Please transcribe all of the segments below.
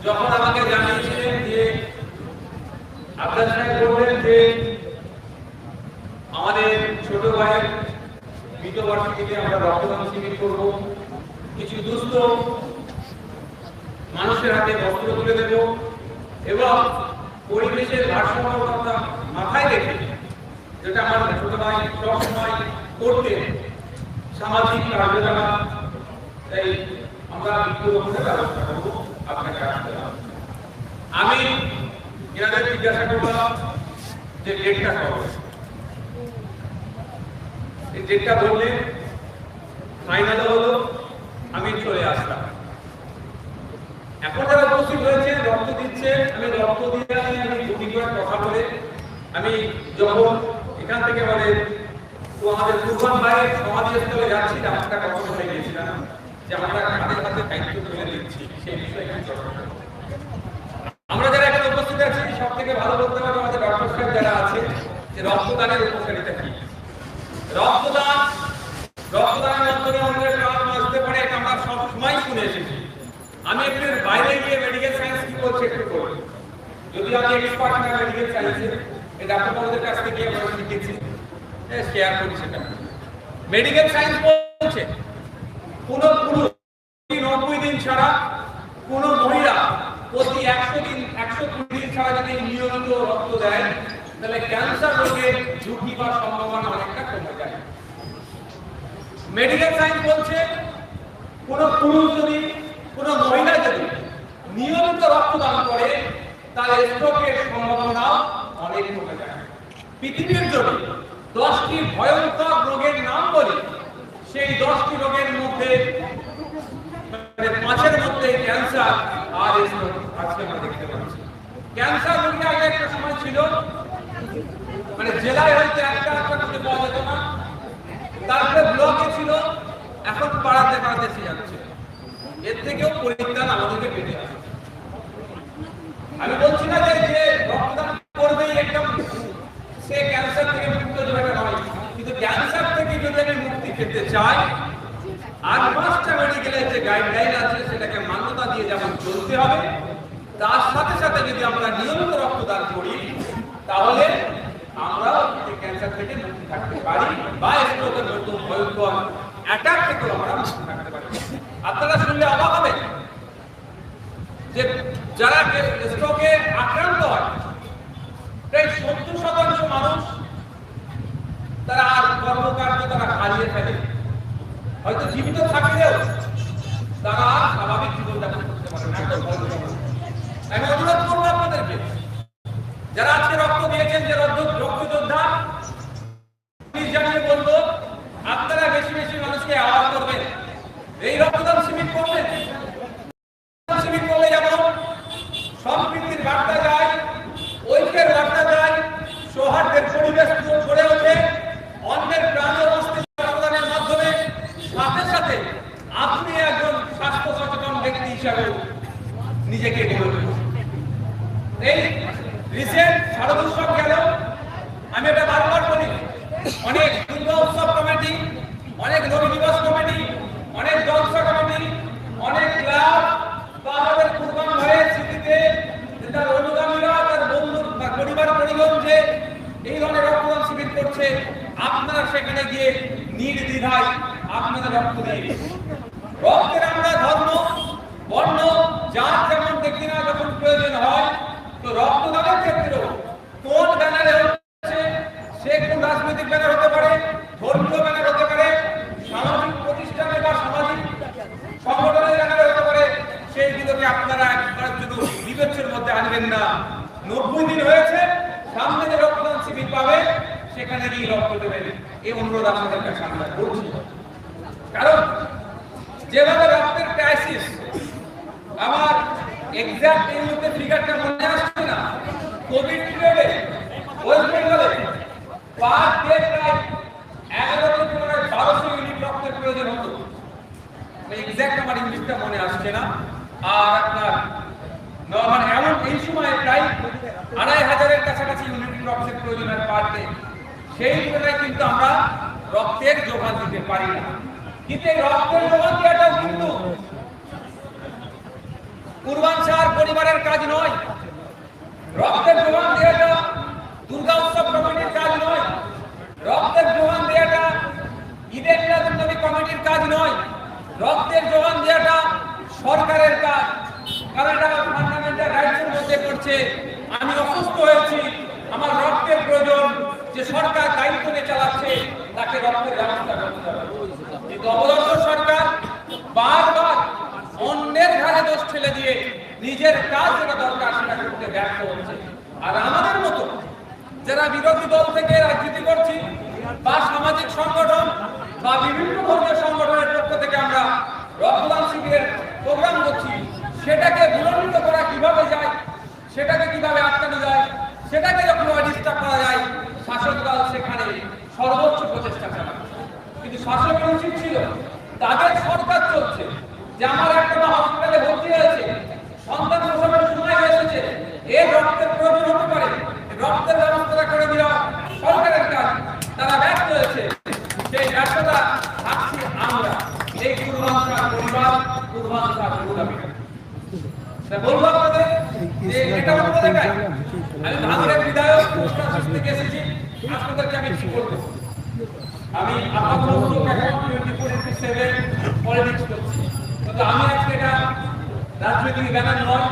যখন আমাকে জানিয়েছিলেন যে আব্দুল সাহেব বললেন যে আমাদের ছোট ভাইয়ের মৃতবার্ষিকীতে আমরা রক্তদান শিবির করব, কিছু দুস্থ মানুষের হাতে বস্ত্র তুলে দেব এবং পরিবেশের ভারসাম্যের কথা মাথায় রেখে, যেটা আমার ছোট ভাই সবসময় করতেন, সামাজিক কার্যকলাপ, তাই আমরা বৃক্ষরোপণের ব্যবস্থা করবো। আপনাকে আসতে হবে। আমি এনাদের জিজ্ঞাসা করলাম যে ডেটটা কবে, এই ডেটটা বললে ফাইনাল হলো, আমি চলে আসলাম। এখন যারা উপস্থিত হয়েছে রক্ত দিচ্ছে, আমি রক্ত দিয়ে আমি দুটি করে কথা বলে আমি যখন এখান থেকে তো আমাদের কুরবান ভাইয়ের সমাধিস্থলে যাচ্ছি, একটা কথা বলে গিয়েছিলাম যে আমরা কাদের হাতে দায়িত্ব তুলে দিচ্ছি, সেই বিষয়ে আমরা যারা এখানে উপস্থিত আছি সব থেকে ভালো বলতে পারবো আমাদের ডক্টর সাহেব যারা আছে যে রক্তদানের উপকারিতা কি। রক্তদানের মাধ্যমে আমাদের কাজ আসতে পারে, এটা আমরা সব সময় শুনে এসেছি। আমি একটু বাইরে গিয়ে মেডিকেল সায়েন্স কি বলছে একটু করব, যদি আমি এক্সপার্ট না মেডিকেল সায়েন্সে, এটা আপনাদের কাছ থেকে আমরা শিখেছি, শেয়ার করি। সেটা মেডিকেল সায়েন্স বলছে কোন পুরুষ 90 দিন ছাড়া, কোন মহিলা প্রতি 120 দিন ছাড়া যদি নিয়মিত রক্ত দেয়, তাহলে ক্যান্সার রোগের ঝুঁকি বা সম্ভাবনা অনেকটা কমে যায়। মেডিকেল সায়েন্স বলছে কোন পুরুষ যদি, কোন মহিলা যদি নিয়মিত রক্তদান করে, তাহলে স্ট্রোকের সম্ভাবনা অনেক কমে যায়। পৃথিবীর জন্য 10টি ভয়ঙ্কর রোগের নাম বলি, সেই 10টি রোগের মধ্যে 5-এর মধ্যে ক্যান্সার আর স্ট্রোক আজকে আমরা দেখতে পাচ্ছি। ক্যান্সার রোগটা আগে একটা সময় ছিল জেলায় হয়তো একটা করে পাওয়া যেত না, তারপরে ব্লকে ছিল, এখন পাড়াতে এসে যাচ্ছে। এর থেকেও পরিত্রাণ আমাদেরকে পেতে হবে। আমি বলছি না যে রক্তদান করবেই একদম সে ক্যান্সার থেকে মুক্ত যাবে নয়, কিন্তু ক্যান্সার থেকে যদি আমি মুক্তি পেতে চাই, আর 5টা মেডিকেলের যে গাইডলাইন আছে সেটাকে মান্যতা দিয়ে যেমন চলতে হবে, তার সাথে সাথে যদি আমরা নিয়মিত রক্তদান করি, তাহলে আমরা ক্যান্সার থেকে মুক্তি থাকতে পারি বা স্ট্রোকের মতো ভয়ঙ্কর অ্যাটাক থেকেও আমরা মুক্তি থাকতে পারি। আপনারা শুনলে অবাক হবেন যে যারা স্ট্রোকে আক্রান্ত হয়, প্রায় 70% মানুষ তারা আর কর্মকাণ্ড তারা হারিয়ে ফেলে, হয়তো জীবিত থাকলেও তারা স্বাভাবিক জীবনযাপন করতে পারে না। আমি অনুরোধ করবো আপনাদেরকে, যারা আজকে রক্ত দিয়েছেন, যে রক্ত যোদ্ধা, জানিয়ে বলবো আপনারা বেশি বেশি মানুষকে আহ্বান করবেন, এই রক্তদান শিবির করবেন। শিবির করলে যেমন সম্প্রীতির বার্তা যায়, ঐক্যের বার্তা যায়, সৌহার্দ্যের পরিবেশ গড়ে ওঠে, অন্যের প্রাণ রক্তদানের মাধ্যমে সাথে সাথে আপনি একজন স্বাস্থ্য সচেতন ব্যক্তি হিসাবে নিজেকে গড়ে তুলুন। এই রিসেন্ট শারদোৎসব গেল, আমি এটা বারবার বলি, অনেক দুর্গা উৎসব কমিটি, অনেক নবী দিবস কমিটি, অনেক জলসা কমিটি, অনেক ক্লাব বা আমাদের কুরবান ভাইয়ের স্মৃতিতে তার অনুগামীরা, তার বন্ধু, তার পরিবার পরিজন যে এই ধরনের রক্তদান শিবির করছে, আপনারা সেখানে গিয়ে নির্দ্বিধায় আপনাদের রক্ত দিয়ে রক্তের আমরা ধর্ম, বর্ণ, জাত যেমন দেখি না, যখন প্রয়োজন হয় তো রক্তদানের ক্ষেত্রেও কোন ব্যানারে হচ্ছে, সে কোন রাজনৈতিক ব্যানার হতে পারে, ধর্মীয় ব্যানার হতে পারে, সামাজিক প্রতিষ্ঠানে বা সামাজিক সংগঠনের ব্যানার হতে পারে, সেই দিকে আপনারা একবারের জন্য বিবেচ্যের মধ্যে আনবেন না। 90 দিন হয়েছে, সামনে যে রক্তদান শিবির পাবে সেখানে গিয়ে রক্ত দেবেন, এই অনুরোধ আপনাদের কাছে আমরা করছি। কারণ যেভাবে রক্তের ক্রাইসিস, আমার এক্সাক্ট এই মুহূর্তে ফিগারটা মনে আসছে না, কোভিড পিরিয়ডে ওয়েস্ট বেঙ্গলে পার ডে প্রায় 11 থেকে 1200 ইউনিট রক্তের প্রয়োজন হতো। এক্সাক্ট আমার ইংলিশটা মনে আসছে না। আর আপনার এমন এই সময় প্রায় 2500-এর কাছাকাছি ইউনিট রক্তের প্রয়োজন হয় পার ডে। সেই তুলনায় কিন্তু আমরা রক্তের যোগান দিতে পারি না। কিন্তু এই রক্তের যোগান দেওয়াটাও কিন্তু কুরবান শাহর পরিবারের কাজ নয়, রক্তের জোগান দেওয়াটা দুর্গা উৎসব কমিটির কাজ নয়, রক্তের জোগান দেওয়াটা ঈদের মিলাদুন্নবী কমিটির কাজ নয়, রক্তের জোগান দেওয়াটা সরকারের কাজ। কারণ এটা ফান্ডামেন্টাল রাইটসের মধ্যে পড়ছে। আমি অসুস্থ হয়েছি, আমার রক্তের প্রয়োজন, যে সরকার দায়িত্ব নিয়ে চালাচ্ছে তাকে রক্তের ব্যবস্থা করতে হবে। কিন্তু অবদত্ত সরকার বারবার অন্যের ঘাড়ে দোষ ঠেলে দিয়ে নিজের কাজ যেটা দরকার সেটা করতে ব্যর্থ হচ্ছে। আর আমাদের মতো যারা বিরোধী দল থেকে রাজনীতি করছি বা সামাজিক সংগঠন বা বিভিন্ন ধরনের সংগঠনের পক্ষ থেকে আমরা রক্তদান শিবিরের প্রোগ্রাম করছি, সেটাকে বিলম্বিত করা কিভাবে যায়, সেটাকে কিভাবে আটকানো যায়, সেটাকে যখন ডিস্টার্ব করা যায়, শাসক দল সেখানে সর্বোচ্চ প্রচেষ্টা চালায়। কিন্তু শাসকের উচিত ছিল, তাদের সরকার চলছে, যে আমার একটা হসপিটালে ভর্তি হয়েছে, সন্তান প্রসবের সময় এসেছে, এর রক্তের প্রয়োজন হতে পারে, রক্তের ব্যবস্থা করে দেওয়া সরকারের কাজ, তারা ব্যর্থ হয়েছে। সেই ব্যর্থতা থাকছি আমরা, এই কুরবান শাহ পরিবার, কুরবান শাহ পরিবার। বলবো আপনাদের যে এটা বলতে দেখায় আমি ভাঙড়ের বিধায়ক থেকে এসেছি, আপনাদেরকে আমি কি বলবো, আমি আপনাদের 24/7 পলিটিক্স করছি, কিন্তু আমি আজকে এটা রাজনৈতিক ব্যানার নয়,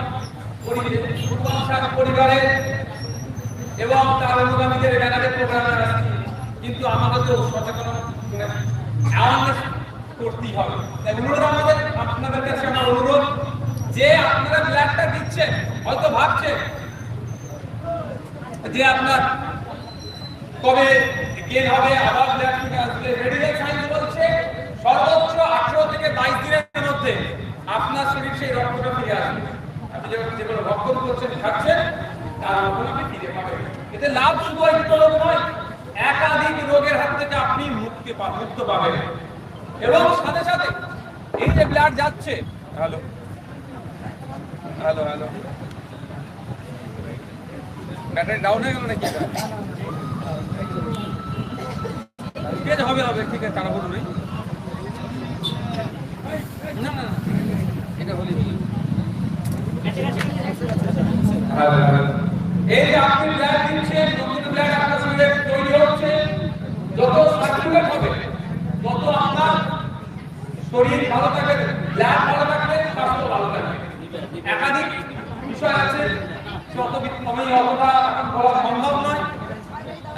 কুরবান শাহ পরিবারের এবং তার অনুগামীদের ব্যানারে প্রোগ্রামে আসছি। কিন্তু আমাদেরকেও সচেতন অ্যাওয়ারনেস করতেই হবে। তাই অনুরোধ আমাদের, আপনাদের কাছে আমার অনুরোধ যে আপনারা ব্লাডটা দিচ্ছেন, হয়তো ভাবছেন যে আপনার কবে গেন হবে, আবার ব্লাড থেকে আসবে। মেডিকেল সায়েন্স বলছে সর্বোচ্চ 18 থেকে 22 দিনের মধ্যে আপনার শরীর সেই রক্তটা ফিরে আসবে। আপনি যখন যেগুলো রক্ত করছেন, খাচ্ছেন, তার রক্তটা ফিরে পাবেন। এতে লাভ শুধু একটা রোগ নয়, একাধিক রোগের হাত থেকে আপনি মুক্ত পাবেন। এবং সাথে সাথে এই যে ব্লাড যাচ্ছে, hello hello hello, battery down হয়ে গেল নাকি? ঠিক আছে, হবে হবে, ঠিক আছে, তাড়াহুড়ো নেই। না না এটা হলে এই যে আপনি ব্লাড দিচ্ছেন, নতুন ব্লাড আপনার শরীরে তৈরি হচ্ছে, যত সার্কুলেট হবে তত আপনার শরীর ভালো থাকবে, ব্লাড ভালো থাকবে, স্বাস্থ্য ভালো থাকবে। একাধিক বিষয় আছে, যত বিক্রমী অবস্থা এখন বলা সম্ভব নয়।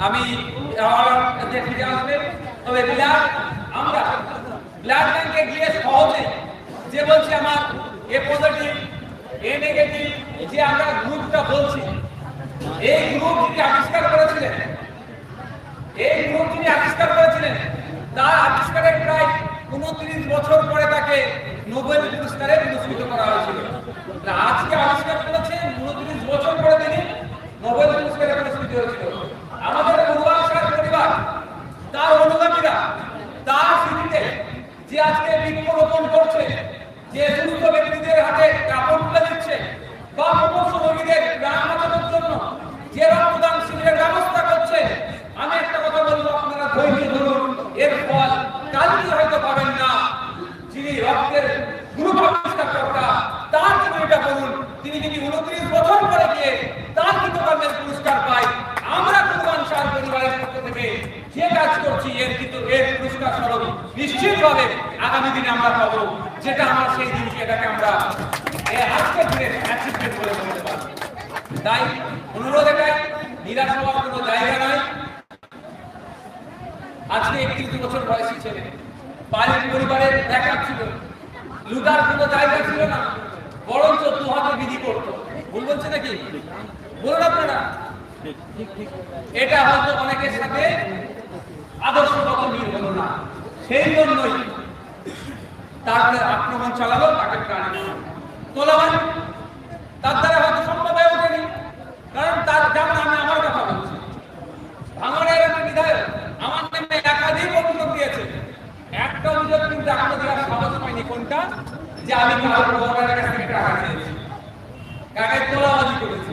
আমি ফিরে আসবে, তবে ব্লাড আমরা ব্লাড ব্যাংকে গিয়ে সহজে যে বলছে আমার এ পজিটিভ এ নেগেটিভ, যে আমরা গ্রুপটা বলছি, এই গ্রুপ যিনি আবিষ্কার করেছিলেন, তার আবিষ্কারের প্রায় 29 বছর পরে তাকে নোবেল পুরস্কারে পুরস্কৃত করা হয়েছিল। আজকে আবিষ্কার করেছেন 29 বছর পরে তিনি নোবেল পুরস্কারে পুরস্কৃত হয়েছিল। আমাদের কুরবান শাহ পরিবার, তার অনুগামীরা, তার স্মৃতিতে যে আজকে বৃক্ষরোপণ করছে, যে সুস্থ ব্যক্তিদের হাতে কাপড় তুলে দিচ্ছে, বা মুমূর্ষু রোগীদের প্রাণ বাঁচানোর জন্য যে রক্তদান শিবিরের ব্যবস্থা করছে, আমি একটা কথা বলবো, আপনারা ধৈর্য ধরুন, এর ফল কালকে হয়তো পাবেন না। যিনি রক্তের গ্রুপ আবিষ্কারকর্তা, তার জন্য এটা বলুন, তিনি যদি 29 বছর পরে গিয়ে তার কৃতকর্মের পুরস্কার পায়, আমরা কুরবান শাহ পরিবারের পক্ষ থেকে যে কাজ করছি এর পুরস্কার স্বরূপ নিশ্চিতভাবে আগামী দিনে আমরা পাবো, যেটা আমরা সেই দিনকে এটাকে আমরা আজকের দিনে অ্যাচিভমেন্ট করে বলতে পারবো। তাই অনুরোধ এটাই, নিরাশ হওয়ার কোনো জায়গা নাই। আজকে 31 বছর বয়সী ছেলে, বাড়ির পরিবারের দেখা ছিল, লুটার কোনো জায়গা ছিল না, বরঞ্চ দু হাতে বিধি করতো। ভুল বলছে নাকি? বলুন আপনারা। এটা হয়তো অনেকের সাথে আদর্শগত মিল হলো না, সেই জন্যই তার আক্রমণ চালালো, তাকে প্রাণ তোলাবান তার দ্বারা হয়তো সম্ভব হয়ে ওঠেনি। কারণ তার, যেমন আমি আমার কথা বলছি, ভাঙড়ের একটা বিধায়ক আমার নামে একাধিক অভিযোগ দিয়েছে, একটা অভিযোগ কিন্তু এখনো দেওয়ার সাহস পাইনি। কোনটা? যে আমি গভর্নরের কাছ থেকে টাকা চেয়েছি, কাগজ তোলাবাজি করেছি।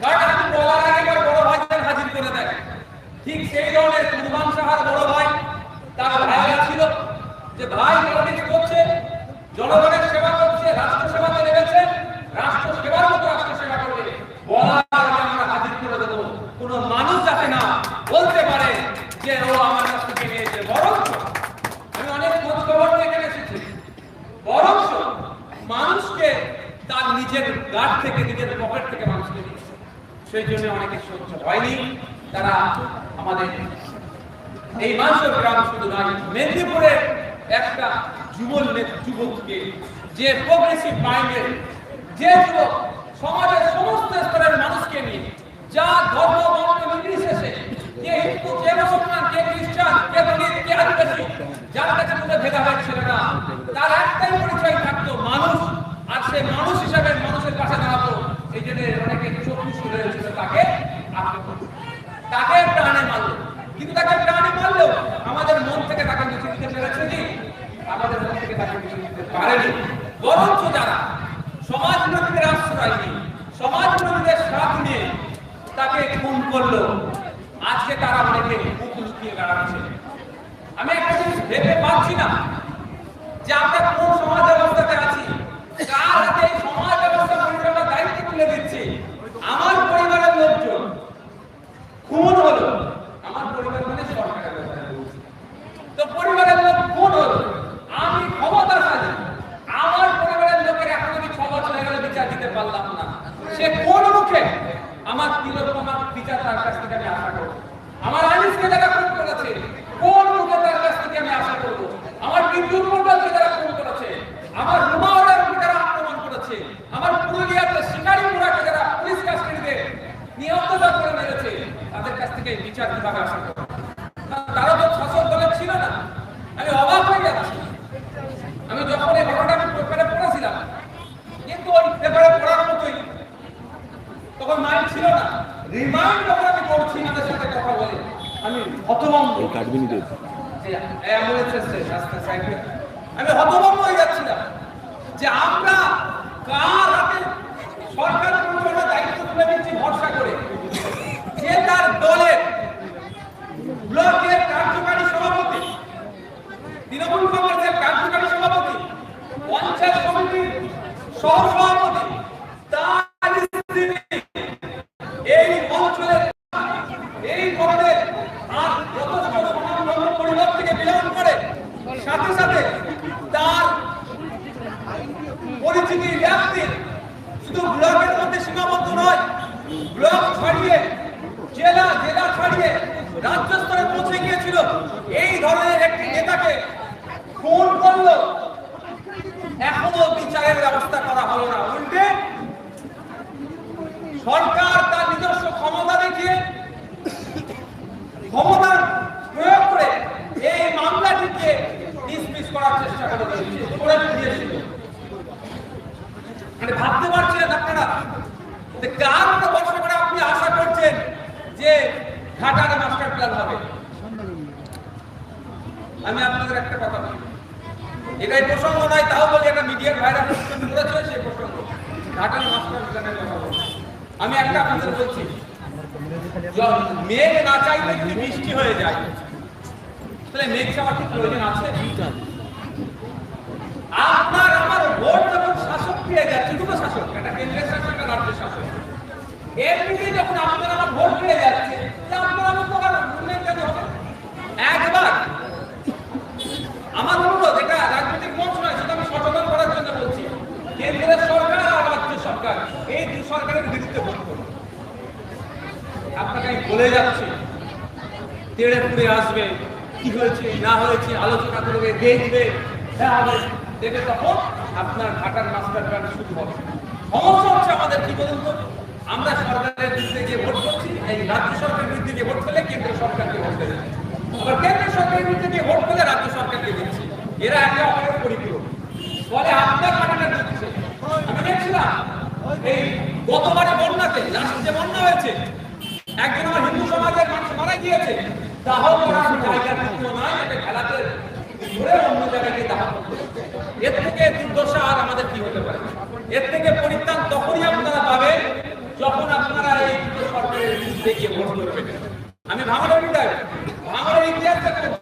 কারণ আমি বলার আগে আমার বড় ভাইদের হাজির করে দেয়। ঠিক সেই ধরনের কুরবান শাহর বড় ভাই, তার ভাইরা ছিল, যে ভাই পলিটিক্স করছে, জনগণের সেবা করছে, রাষ্ট্র সেবাতে নেমেছে, তার নিজের গার্ড থেকে, নিজের পকেট থেকে মানুষকে দিচ্ছে। সেই জন্য অনেকে সহ্য হয়নি। তারা আমাদের এই মানুষের গ্রাম শুধু নয়, মেদিনীপুরের একটা যুবককে, যে প্রগ্রেসিভ মাইন্ডের, যে যুবক সমাজের সমস্ত স্তরের মানুষকে নিয়ে, যা ধর্ম বর্ণ নির্বিশেষে, কে হিন্দু, কে মুসলমান, কে খ্রিস্টান, কে দলিত, কে আদিবাসী, যার কাছে কোনো ভেদাভেদ ছিল না। তার একটাই পরিচয় থাকতো মানুষ, আর সে মানুষ হিসাবে মানুষের পাশে দাঁড়াতো। এই জন্য অনেকে চক্ষু শুনে হয়েছিল তাকে আক্রমণ, তাকে প্রাণে মারলো। কিন্তু তাকে প্রাণে মারলেও আমাদের মন থেকে তাকে মুছে দিতে পেরেছে কি? আমাদের মন থেকে তাকে মুছে দিতে পারেনি। বরঞ্চ যারা সমাজ বিরোধীদের আশ্রয় নিয়ে, সমাজ বিরোধীদের সাথ নিয়ে তাকে খুন করলো, আজকে তারা অনেকে মুখ লুকিয়ে দাঁড়াচ্ছে। আমি একটা জিনিস ভেবে পাচ্ছি না যে আমরা কোন সমাজ ব্যবস্থাতে আছি, কার হাতে এই সমাজ ব্যবস্থা পরিচালনার দায়িত্ব তুলে দিচ্ছি। আমার পরিবারের লোকজন খুন হলো, আমার পরিবার মানে সরকারের কথা বলছি, তো পরিবারের লোক খুন হলো, আমি ক্ষমতাশালী, আমার পরিবারের লোকের এখন আমি 6 বছর হয়ে গেল বিচার দিতে পারলাম না। সে কোন মুখে আমার তিলোত্তমার বিচার তার কাছ থেকে আমি আশা করব? আমার আনিসকে যারা খুন করেছে, কোন মুখে তার কাছ থেকে আমি আশা করব? আমার বিদ্যুৎ মন্ডলকে যারা খুন করেছে, আমার রুমাওয়ালাকে যারা আক্রমণ করেছে, আমার পুরুলিয়াতে শিকারি মুরাকে যারা পুলিশ কাস্টডিতে নিহত করে মেরেছে, তাদের কাছ থেকে বিচার কিভাবে আশা করব? তারা তো শাসক দলের ছিল না। আমি অবাক হয়ে যাচ্ছি। আমি যখন এই ঘটনাটা পেপারে পড়েছিলাম, কিন্তু ওই পেপারে পড়ার মতোই তখন মাইন্ড ছিল না। রিমাইন্ড যখন আমি করছি আমাদের সাথে কথা বলে, আমি হতভম্ব। আমি হতভম্ব হয়ে যাচ্ছিলাম যে আমরা কার হাতে সরকার পরিচালনার দায়িত্ব তুলে দিচ্ছি ভরসা করে, যে তার দলের ব্লকের কার্যকারী সভাপতি, তৃণমূল কংগ্রেসের কার্যকারী সভাপতি, পঞ্চায়েত সমিতির সহসভাপতি, তার স্ত্রী এই অঞ্চলের এই ধরনের আর যথেষ্ট সমাজধর্ম পরিবার থেকে বিলং করে, সাথে সাথে তার পরিচিতির ব্যক্তি শুধু ব্লকের মধ্যে সীমাবদ্ধ নয়, ব্লক ছাড়িয়ে জেলা, জেলা ছাড়িয়ে রাজ্য স্তরে পৌঁছে গিয়েছিল। এই ধরনের একটি নেতাকে খুন করলো, এখনো বিচারের ব্যবস্থা করা হলো না। উল্টে সরকার তার নিজস্ব ক্ষমতা দেখিয়ে, ক্ষমতা প্রয়োগ করে এই মামলাটিকে ডিসমিস করার চেষ্টা করে দিয়েছিল। মানে ভাবতে পারছেন আপনারা যে কার উপর ভরসা করে আপনি আশা করছেন যে ঘাটালে মাস্টার প্ল্যান হবে? আমি আপনাদের একটা কথা বলি, এটাই প্রসঙ্গ নয়, তাও বলি, একটা মিডিয়ার ভাইরাল করেছে সেই প্রসঙ্গ, ঘাটালে মাস্টার প্ল্যানের কথা বলি। আমি একটা আপনাদের বলছি, মেঘ না চাইলে যদি বৃষ্টি হয়ে যায়, তাহলে মেঘ চাওয়ার কি প্রয়োজন আছে? আপনার আমার ভোট যখন শাসক পেয়ে যাচ্ছে, দুটো শাসক, একটা কেন্দ্রের শাসক, একটা রাজ্যের শাসক, এমনিতে যখন আপনার আমার ভোট পেয়ে যাচ্ছে, আপনার আমার তো আর উন্নয়ন কেন হবে? একবার আমার অনুরোধ, এটা রাজনৈতিক মঞ্চ নয়, সেটা আমি সচেতন করার জন্য বলছি, কেন্দ্রের সরকার আর রাজ্য সরকার, এই দুই সরকারের বিরুদ্ধে ভোট করুন। আপনাকে আমি বলে যাচ্ছি, তেড়ে ফুড়ে আসবে, কি হয়েছে না হয়েছে আলোচনা করবে, দেখবে, দেখে তখন আপনার ঘাটার মাস্টার প্ল্যান শুরু হবে। সমস্যা হচ্ছে আমাদের কি বলুন তো, আমরা সরকারের বিরুদ্ধে গিয়ে ভোট করছি, এই রাজ্য সরকারের বিরুদ্ধে গিয়ে ভোট করলে কেন্দ্র সরকারকে ভোট দেবে, আবার কেন্দ্র সরকারের বিরুদ্ধে গিয়ে ভোট করলে রাজ্য সরকারকে দিচ্ছি। এরা একে অপরের পরিপূরক, ফলে আপনার ঘাটাটা দিচ্ছে। আমি দেখছিলাম এই গতবারে বন্যাতে, যে বন্যা হয়েছে, একজন আমার হিন্দু সমাজের মানুষ মারা গিয়েছে, দাহ করার জায়গা কিন্তু নয়, এটা খেলাতে ঘুরে অন্য জায়গায় গিয়ে দাহ করতে। এর থেকে দুর্দশা আর আমাদের কি হতে পারে? এর থেকে পরিত্রাণ তখনই আপনারা পাবেন যখন আপনারা এই সরকারের বিরুদ্ধে গিয়ে ভোট করবেন। আমি ভাঙড়ের বিধায়ক, ভাঙড়ের ইতিহাস দেখুন,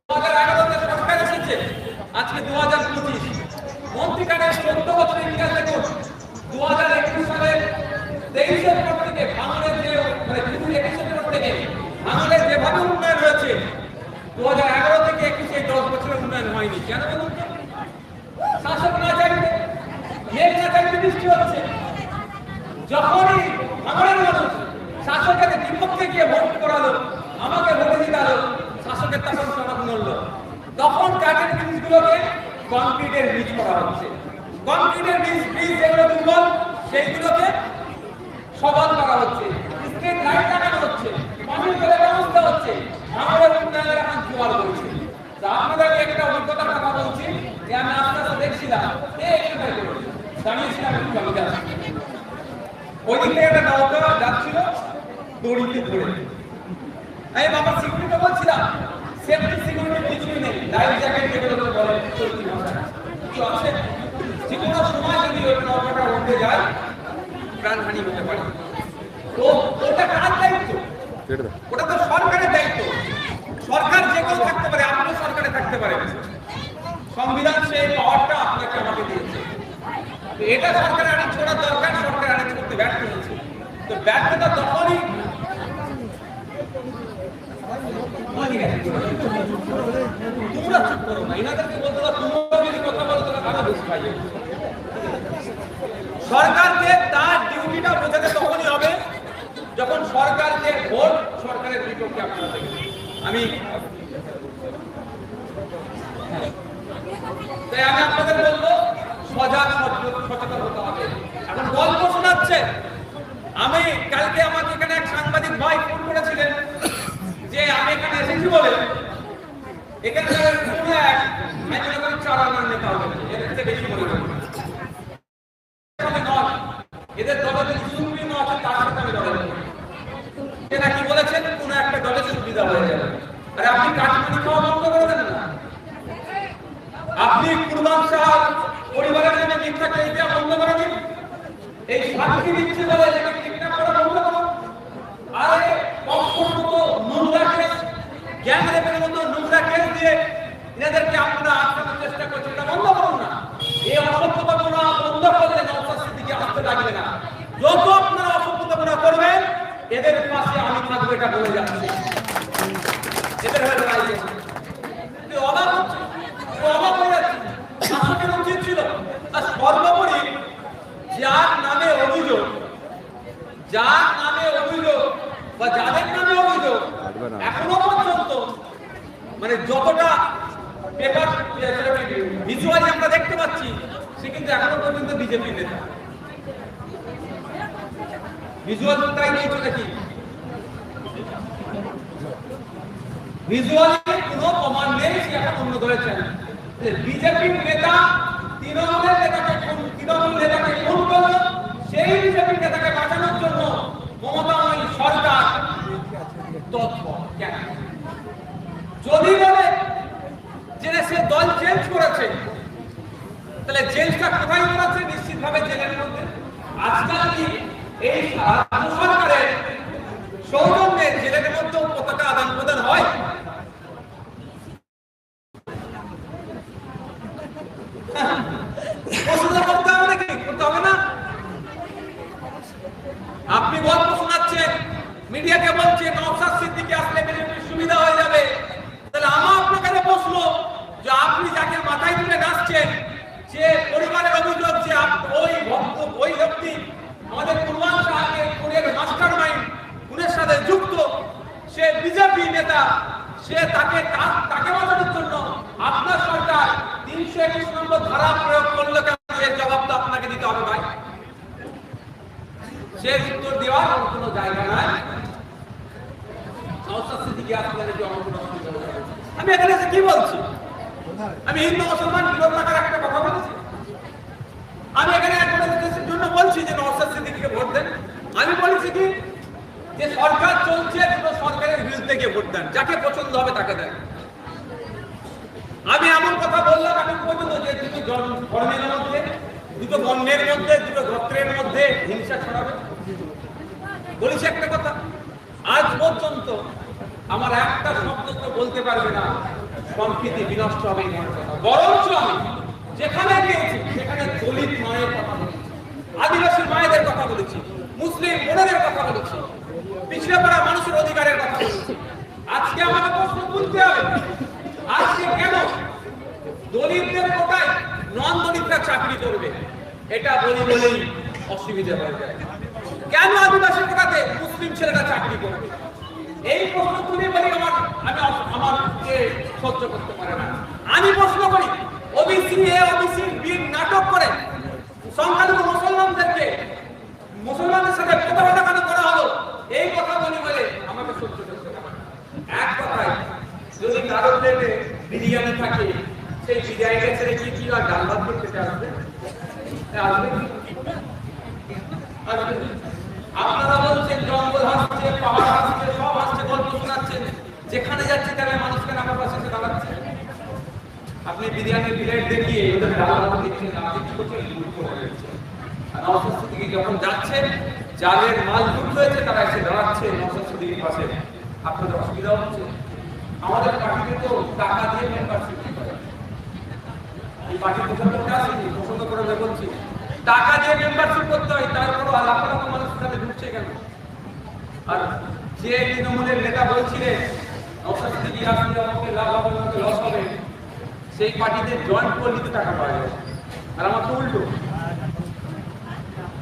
2011-তে সরকার এসেছে, আজকে 2025, মন্ত্রীকারের 14 বছরের ইতিহাস দেখুন। 2021 সালে 23-এর পর থেকে ভাঙড়ের যে, মানে 2021-এর পর থেকে ভাঙড়ের যেভাবে উন্নয়ন হয়েছে, 2011 থেকে 21 10 বছরের উন্নয়ন হয়নি। কেন বলুন? শাসক না চাইলে, মেঘ না চাইলে বৃষ্টি হচ্ছে, যখনই আমাদের মানুষ শাসকের বিপক্ষে গিয়ে ভোট করালো, আমাকে ভোটে জিতালো, শাসকের তখন সমাজ নড়লো, তখন কাঠের ব্রিজগুলোকে কংক্রিটের ব্রিজ করা হচ্ছে। কংক্রিটের ব্রিজ যেগুলো দুর্বল সেইগুলোকে সবল করা হচ্ছে, স্ট্রিট লাইট লাগানো হচ্ছে, পানির জলের ব্যবস্থা হচ্ছে, আমাদের উন্নয়নের এখন জোয়ার করছে। আপনাদেরকে একটা অভিজ্ঞতার কথা বলছি যে আমি আস্তে আস্তে দেখছিলাম দাঁড়িয়েছিলাম একটু জমিতে, ওই দিক থেকে একটা নৌকা যাচ্ছিল দড়িতে ধরে, আমি বাবার সিকিউরিটি বলছিলাম সেফটি সিকিউরিটি কিছুই নেই, লাইফ জ্যাকেট যেগুলো বলে চলতি কিছু আছে, যে কোনো সময় যদি ওই নৌকাটা উঠে যায় প্রাণহানি হতে পারে। তো ওটা কার দায়িত্ব? ওটা তো সরকারের দায়িত্ব। সরকার যে কেউ থাকতে পারে, আপনিও সরকারে থাকতে পারেন, সংবিধান সেই পাওয়ারটা আপনাকে আমাকে দিয়েছে। তো এটা সরকারের আরেক ছোড়ার দরকার, সরকার আরেক করতে ব্যর্থ হচ্ছে। তো ব্যর্থতা তখনই তোমরা চুপ করো না, এনাদেরকে বলতে দাও, তোমরা যদি কথা বলো তাহলে ভালো বেশি পাই। সরকারকে তার ডিউটিটা বোঝাতে তখনই হবে যখন সরকারকে ভোট সরকারের বিপক্ষে আপনারা দেবেন। আমি আপনাদের বলবো সজাগ সচেতন হতে হবে। এখন গল্প শোনাচ্ছে, আমি কালকে আমাকে এখানে এক সাংবাদিক ভাই ফোন করেছিলেন যে আমি এখানে এসেছি বলে এখানে কোনো এক আমি মনে করি 4 আনার নেতা হবে, এর থেকে বেশি মনে করি এদের দলে যদি সুপ্রিম আছে তার সাথে আমি দলে এরা কি বলেছেন কোন একটা দলে সুবিধা হয়ে যাবে। আরে আপনি কাঠমানি খাওয়া বন্ধ করে দেন না, আপনি কুরবান শাহ পরিবারের জন্য মিথ্যা চাইতে বন্ধ করে দিন, এই সাক্ষী দিচ্ছে বলে এটাকে কিডন্যাপ করা বন্ধ করুন। আরে কখনো তো নোংরা কেস, গ্যাং রেপের মতো নোংরা কেস দিয়ে এনাদেরকে আপনারা আটকানোর চেষ্টা করছেন, এটা বন্ধ করুন না। এই অসভ্যতাপনা বন্ধ করলে নওশাদ সিদ্দিকী আসতে লাগবে না। যত আপনারা অসভ্যতাপনা করবেন এদের পাশে আমি থাকবো, এটা বলে যাচ্ছি। এদের হয়ে লড়াই অবাক হচ্ছে, অবাক হয়ে যাচ্ছে। শাসকের উচিত ছিল আর সর্বোপরি যার নামে অভিযোগ বা যাদের নামে অভিযোগ এখনো পর্যন্ত মানে যতটা পেপার ভিজুয়ালি আমরা দেখতে পাচ্ছি সে কিন্তু এখনো পর্যন্ত বিজেপি নেতা। ভিজুয়াল তাই নেই নাকি? ভিজুয়ালি কোনো প্রমাণ নেই, সে এখন অন্য ধরেছেন বিজেপির নেতা তৃণমূল নেতাকে খুন করলো, সেই বিজেপির নেতাকে বাঁচানোর জন্য মমতাময়ী সরকার তৎপর। কেন? যদি বলে যে সে দল চেঞ্জ করেছে তাহলে চেঞ্জটা কোথায় করেছে? নিশ্চিতভাবে জেলের মধ্যে। আজকাল কি এই রাজ্য সরকারের সৌজন্যে জেলের মধ্যেও পতাকা আদান প্রদান হয়? আপনি গল্প শোনাচ্ছেন, মিডিয়াকে বলছেন নওশাদ সিদ্দিকী আসলে বিজেপির সুবিধা হয়ে যাবে, তাহলে আমার আপনার কাছে প্রশ্ন যে আপনি যাকে মাথায় তুলে নাচছেন, যে পরিবারের অভিযোগ যে ওই ব্যক্তি আমাদের কুরবান শাহকে খুনের মাস্টার মাইন্ড, খুনের সাথে যুক্ত, সে বিজেপি নেতা, সে তাকে বাঁচানোর জন্য আপনার সরকার 321 নম্বর ধারা প্রয়োগ করলো কেন? এর জবাবটা আপনাকে দিতে হবে ভাই। সে উত্তর দেওয়ার কোনো জায়গা নাই। নওশাদ সিদ্দিকী আপনাদের যে আমি এখানে কি বলছি? আমি হিন্দু মুসলমান বিরোধ রাখার একটা কথা বলছি। আমি এখানে দেশের জন্য বলছি যে নওশাদ সিদ্দিকীকে ভোট দেন। আমি বলছি কি যে সরকার চলছে, দুটো সরকারের বিরুদ্ধে গিয়ে ভোট দেন, যাকে পছন্দ হবে তাকে দেন। আমি এমন কথা বললাম এখন পর্যন্ত যে দুটো ধর্মের মধ্যে, দুটো বর্ণের মধ্যে, দুটো গোত্রের মধ্যে হিংসা ছড়াবে। বলেছি একটা কথা, আজ পর্যন্ত আমার একটা শব্দ তো বলতে পারবে না সম্প্রীতি বিনষ্ট হবে এই কথা। বরঞ্চ আমি যেখানে গিয়েছি সেখানে দলিত মায়ের কথা বলেছি, আদিবাসী মায়েদের কথা বলেছি, মুসলিম বোনেদের কথা বলেছি, পিছিয়ে পড়া মানুষের অধিকারের কথা বলেছি। আজকে আমাকে প্রশ্ন তুলতে হবে, আজকে কেন দলিতদের কোটায় নন দলিতরা চাকরি করবে? এটা বলি বলেই অসুবিধা হয়ে যায়। কেন আদিবাসী কোটাতে মুসলিম ছেলেরা চাকরি করবে? এই প্রশ্ন তুলে বলি আমাকে সহ্য করতে পারে না। আমি প্রশ্ন করি, ওবিসি এ ওবিসি বি নাটক করে সংখ্যালঘু মুসলমানদের সাথে প্রতারণা কেন করা হলো? এই কথা বলি বলে আমাকে সহ্য করতে পারে না। এক কথায়, যদি কারোর প্লেটে বিরিয়ানি থাকে, সেই বিরিয়ানিটা ছেড়ে কি আর ডাল ভাত করতে আসবে? আপনারা বলছেন জঙ্গল হাসছে, পাহাড় হাসছে, সব হাসছে, গল্প শোনাচ্ছেন, যেখানে যাচ্ছে তারা মানুষকে আমার পাশে এসে দাঁড়াচ্ছে। আপনি বিরিয়ানির প্লেট দেখিয়ে ওদের ডাল ভাত দিচ্ছেন, আপনি কি করছেন? লুট করে দিচ্ছেন। আর নওশাদ সিদ্দিকী যখন যাচ্ছে, যাদের মাল লুট হয়েছে তারা এসে দাঁড়াচ্ছে নওশাদ সিদ্দিকীর পাশে। আপনাদের অসুবিধা হচ্ছে? আমাদের পার্টিতে তো টাকা দিয়ে মেম্বারশিপ করে, এই পার্টি পছন্দ করে বলছি, টাকা দিয়ে মেম্বারশিপ করতে হয়, তারপরও লাখ লাখ মানুষ তাহলে ঢুকছে কেন? আর যে তৃণমূলের নেতা বলছিলেন নওশাদ সিদ্দিকী আসলে আমাকে লাভ হবে, আমাকে লস হবে, সেই পার্টিতে জয়েন্ট করলে তো টাকা পাওয়া যায়। আর আমার তো উল্টো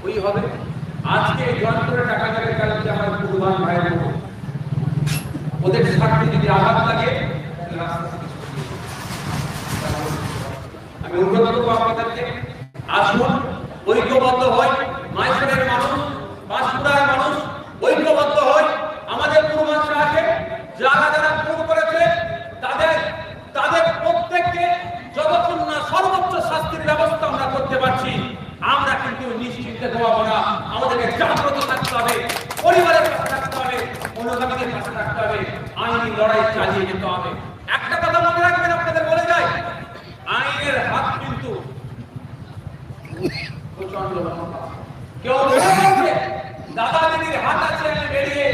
ওই হবে। আজকে জয়েন্ট করে টাকা যাবে, কারণ আমার পূর্বান ভাইয়ের ওদের স্বার্থে যদি আঘাত লাগে, আমি অনুরোধ করবো আপনাদেরকে, আসুন ঐক্যবদ্ধ হয়, মাইসরের মানুষ, পাঁশকুড়ার মানুষ ঐক্যবদ্ধ হয়। আমাদের পূর্বান শাহকে যারা যারা খুন করেছে তাদের প্রত্যেককে যতক্ষণ না সর্বোচ্চ শাস্তির ব্যবস্থা আমরা করতে পারছি, আমরা কিন্তু নিশ্চিন্তে ঘুমাবো না। আমাদেরকে জাগ্রত থাকতে হবে, পরিবারের পাশে থাকতে হবে, অনুগামীদের পাশে থাকতে হবে, আইনি লড়াই চালিয়ে যেতে হবে। একটা কথা মনে রাখবেন, আপনাদের বলে যায়, আইনের হাত কিন্তু প্রচন্ড। কেউ দাদা দিদির হাত আছে, আমি বেরিয়ে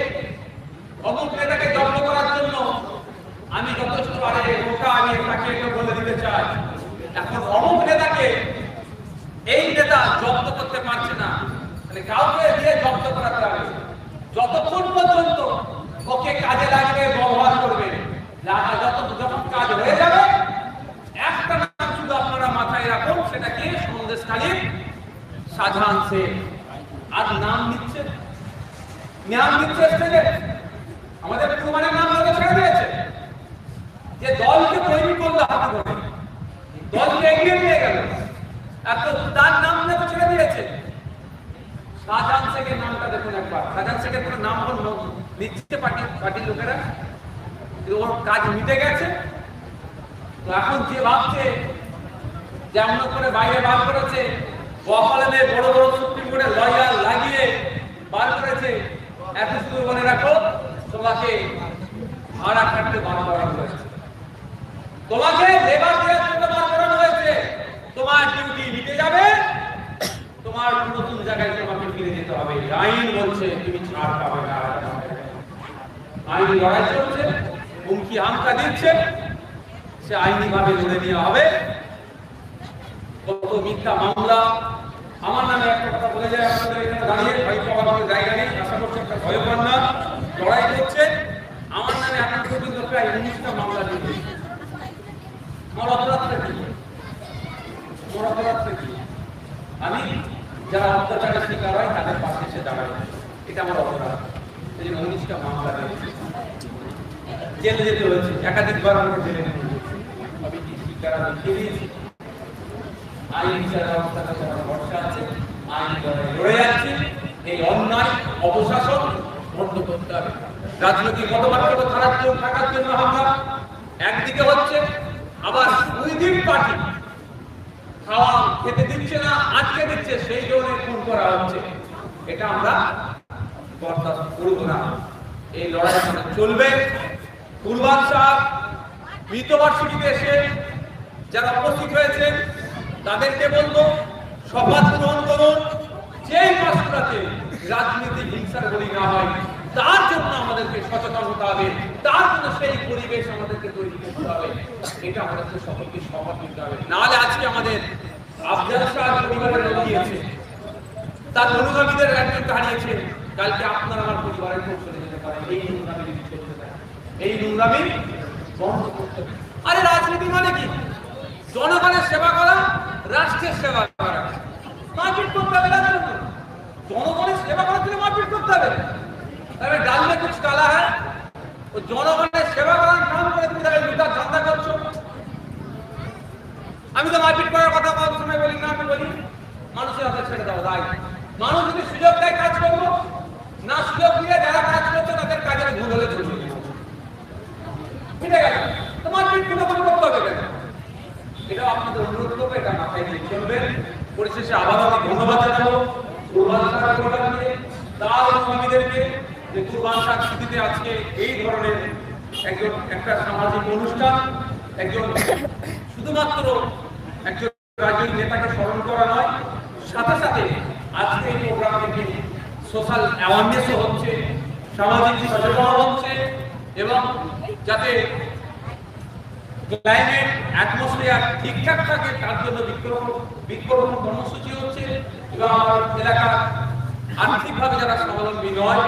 অমুক নেতাকে জব্দ করার জন্য আমি যথেষ্ট পারে ওটা আমি তাকে বলে দিতে চাই। এখন অমুক নেতাকে এই নেতা জব্দ করতে পারছে না, মানে কাউকে দিয়ে জব্দ করাতে হবে। যতক্ষণ পর্যন্ত ওকে কাজে লাগিয়ে ব্যবহার করবে, যখন কাজ হয়ে যাবে, একটা নাম শুধু আপনারা মাথায় রাখুন, সেটা কি? সন্দেশখালীর শাহজাহান শেখ। আর নাম দিচ্ছে আমাদের পূর্বানের নাম ধরে ছেড়ে দিয়েছে, যে দলকে তৈরি করলে হাতে ধরে দলকে এগিয়ে নিয়ে গেল, এত তার নাম ধরে ছেড়ে দিয়েছে। শাহজাহান শেখের নামটা দেখুন একবার। শাহজাহান শেখের কোনো নাম নিচ্ছে পার্টির লোকেরা, ওর কাজ মিটে গেছে। তো এখন যে ভাবছে যেমন করে বাইরে বার করেছে, বহালে বড় বড় সুপ্রিম কোর্টের লয়ার লাগিয়ে বার করেছে, এত শুধু মনে রাখো, তোমাকে ভাড়া খাটতে বার করা হয়েছে, তোমাকে লেবার দেওয়ার জন্য বার করানো হয়েছে। তোমার ডিউটি মিটে যাবে, তোমার নতুন জায়গায় তোমাকে ফিরে যেতে হবে। আইন বলছে তুমি ছাড় পাবে না। আইন লড়াই চলছে, হুমকি হামকা দিচ্ছে, সে আইনি ভাবে লড়ে নেওয়া হবে। কত মিথ্যা মামলা আমার নামে একটা কথা বলে যায়, আপনাদের এখানে দাঁড়িয়ে ভয় পাওয়ার কোনো জায়গা নেই। আশা করছি একটা ভয় পান না, লড়াই করছে। আমার নামে এখন পর্যন্ত প্রায় 19টা মামলা দিয়েছে। আমার অপরাধটা কি? আমি যারা অত্যাচারের শিকার হয় তাদের পাশে এসে দাঁড়াই, এটা আমার অপরাধ। এই জন্য 19টা মামলা দিয়েছে, জেলে যেতে হয়েছে, একাধিকবার আমাকে জেলে নিয়ে গেছে। আমি কি শিকার দেখিয়ে দিয়েছি? আইন বিচার ব্যবস্থার কাছে আমার ভরসা আছে, আইন লড়ে যাচ্ছি। এই অন্যায় অপশাসন বন্ধ করতে হবে। রাজনৈতিক মতপার্থক্য থাকার জন্য আমরা একদিকে হচ্ছে, আবার দুই দিন পার্টি খাওয়া খেতে দিচ্ছে না, আজকে দিচ্ছে, সেই জন্য খুন করা হচ্ছে। এটা আমরা বরদাস্ত করব না। এই লড়াই চলবে। পূর্বান শাহ মৃতবার্ষিকীতে এসে যারা উপস্থিত হয়েছে তাদেরকে বলবো, শপথ গ্রহণ করুন, যেই পাঁশকুড়াতে রাজনীতি হিংসার বলি না হয়, তার জন্য আমাদেরকে সচেতন হতে হবে, তার জন্য সেই পরিবেশ আমাদেরকে তৈরি করতে হবে। এটা আমাদেরকে সকলকে শপথ নিতে হবে। নাহলে আজকে আমাদের আফজাল শাহ পরিবারের লোক দিয়েছে, তার অনুগামীদের একজন হারিয়েছে, কালকে আপনার আমার পরিবারের লোক চলে যেতে পারে। এই নোংরামি যদি চলতে থাকে, এই নোংরামি বন্ধ করতে হবে। আরে রাজনীতি মানে কি? জনগণের সেবা করা, রাষ্ট্রের সেবা করা। মারপিট করতে হবে না, জনগণের সেবা করার জন্য মারপিট করতে হবে। তবে ডাল মে কুছ কালা হ্যাঁ, ও জনগণের সেবা করার নাম করে তুমি তাহলে লুটার ধান্দা করছো। আমি তো মারপিট করার কথা কোনো সময় বলি না, আমি বলি মানুষের হাতে ছেড়ে দাও ভাই। মানুষ যদি সুযোগ দেয় কাজ করবো, না সুযোগ দিয়ে যারা কাজ করছে তাদের কাজের ভুল হলে চলবে, ঠিক আছে? তো মারপিট কোনো করতে হবে কেন? এটা আপনাদের অনুরোধ করবো, এটা মাথায় নিয়ে চলবেন। পরিশেষে আবার আমি ধন্যবাদ জানাবো কুরবান শাহ কমিটিকে, তার কর্মীদেরকে যে কুরবান শাহ স্মৃতিতে আজকে এই ধরনের একটা সামাজিক অনুষ্ঠান, একজন শুধুমাত্র একজন রাজনৈতিক নেতাকে স্মরণ করা নয়, সাথে সাথে আজকে এই প্রোগ্রাম থেকে সোশ্যাল অ্যাওয়ারনেসও হচ্ছে, সামাজিক সচেতন হচ্ছে, এবং যাতে ক্লাইমেট অ্যাটমসফিয়ার ঠিকঠাক থাকে তার জন্য বৃক্ষরোপণ কর্মসূচি হচ্ছে। এবং আমার এলাকার আর্থিকভাবে যারা স্বাবলম্বী নয়,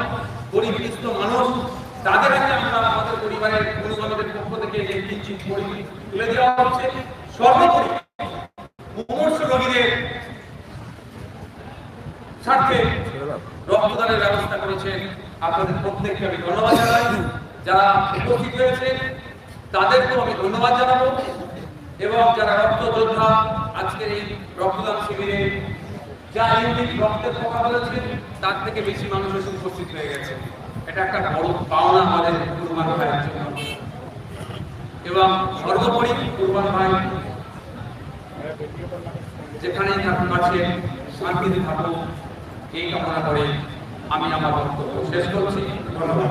পরিবেশিত মানুষ, তাদের কাছে আমরা আমাদের পরিবারের অনুগামীদের পক্ষ থেকে এই কিঞ্চিত তুলে দেওয়া হচ্ছে। সর্বোপরি মুমূর্ষু রোগীদের স্বার্থে রক্তদানের ব্যবস্থা করেছেন আপনাদের প্রত্যেককে আমি ধন্যবাদ জানাই। যারা উপস্থিত হয়েছে তাদেরকেও আমি ধন্যবাদ জানাবো, এবং যারা রক্ত যোদ্ধা আজকের এই রক্তদান শিবিরে যা ইউনিট রক্তের কথা বলেছেন তার থেকে বেশি মানুষ এসে উপস্থিত হয়ে গেছে, এটা একটা বড় পাওনা আমাদের কুরবান ভাইয়ের জন্য। এবং সর্বোপরি কুরবান ভাই যেখানে থাকুক আছে শান্তিতে থাকুক এই কামনা করে আমি আমার বক্তব্য শেষ করছি। ধন্যবাদ।